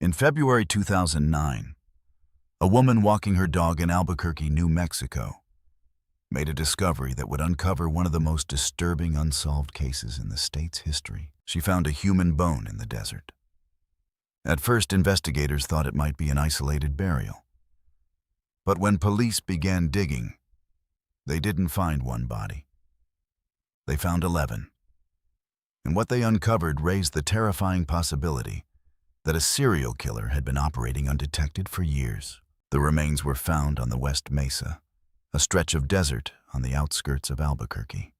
In February 2009, a woman walking her dog in Albuquerque, New Mexico, made a discovery that would uncover one of the most disturbing unsolved cases in the state's history. She found a human bone in the desert. At first, investigators thought it might be an isolated burial. But when police began digging, they didn't find one body. They found 11. And what they uncovered raised the terrifying possibility that a serial killer had been operating undetected for years. The remains were found on the West Mesa, a stretch of desert on the outskirts of Albuquerque.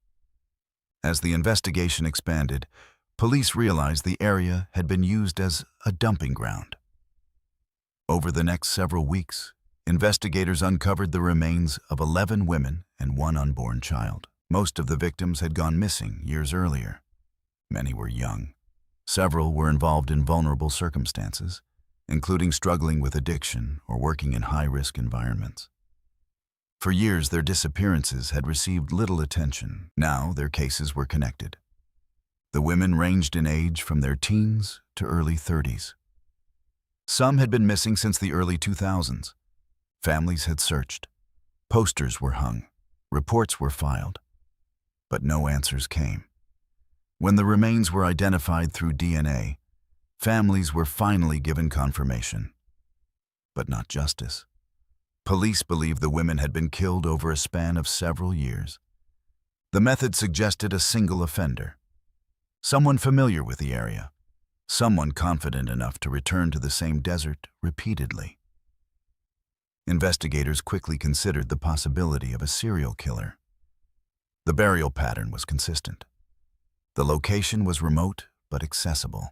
As the investigation expanded, police realized the area had been used as a dumping ground. Over the next several weeks, investigators uncovered the remains of 11 women and one unborn child. Most of the victims had gone missing years earlier. Many were young. Several were involved in vulnerable circumstances, including struggling with addiction or working in high-risk environments. For years, their disappearances had received little attention. Now, their cases were connected. The women ranged in age from their teens to early 30s. Some had been missing since the early 2000s. Families had searched. Posters were hung. Reports were filed. But no answers came. When the remains were identified through DNA, families were finally given confirmation. But not justice. Police believed the women had been killed over a span of several years. The method suggested a single offender. Someone familiar with the area. Someone confident enough to return to the same desert repeatedly. Investigators quickly considered the possibility of a serial killer. The burial pattern was consistent. The location was remote but accessible.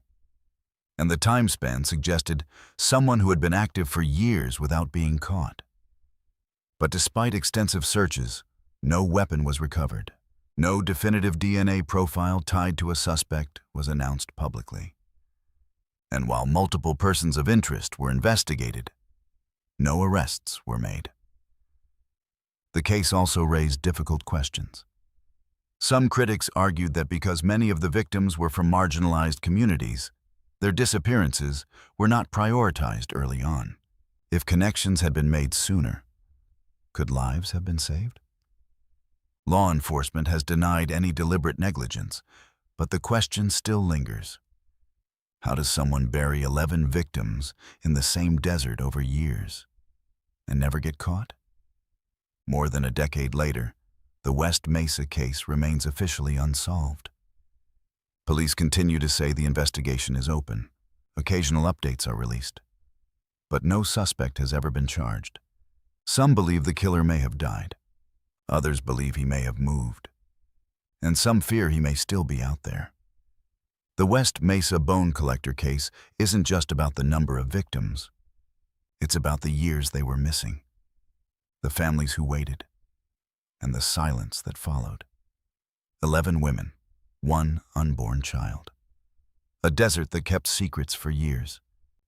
And the time span suggested someone who had been active for years without being caught. But despite extensive searches, no weapon was recovered. No definitive DNA profile tied to a suspect was announced publicly. And while multiple persons of interest were investigated, no arrests were made. The case also raised difficult questions. Some critics argued that because many of the victims were from marginalized communities, their disappearances were not prioritized early on. If connections had been made sooner, could lives have been saved? Law enforcement has denied any deliberate negligence, but the question still lingers. How does someone bury 11 victims in the same desert over years and never get caught? More than a decade later, the West Mesa case remains officially unsolved. Police continue to say the investigation is open. Occasional updates are released. But no suspect has ever been charged. Some believe the killer may have died. Others believe he may have moved. And some fear he may still be out there. The West Mesa bone collector case isn't just about the number of victims. It's about the years they were missing, the families who waited, and the silence that followed. 11 women, one unborn child. A desert that kept secrets for years,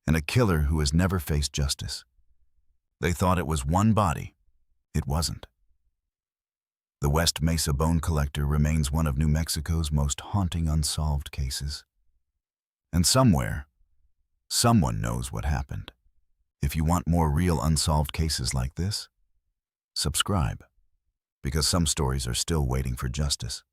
and a killer who has never faced justice. They thought it was one body. It wasn't. The West Mesa bone collector remains one of New Mexico's most haunting unsolved cases. And somewhere, someone knows what happened. If you want more real unsolved cases like this, subscribe, because some stories are still waiting for justice.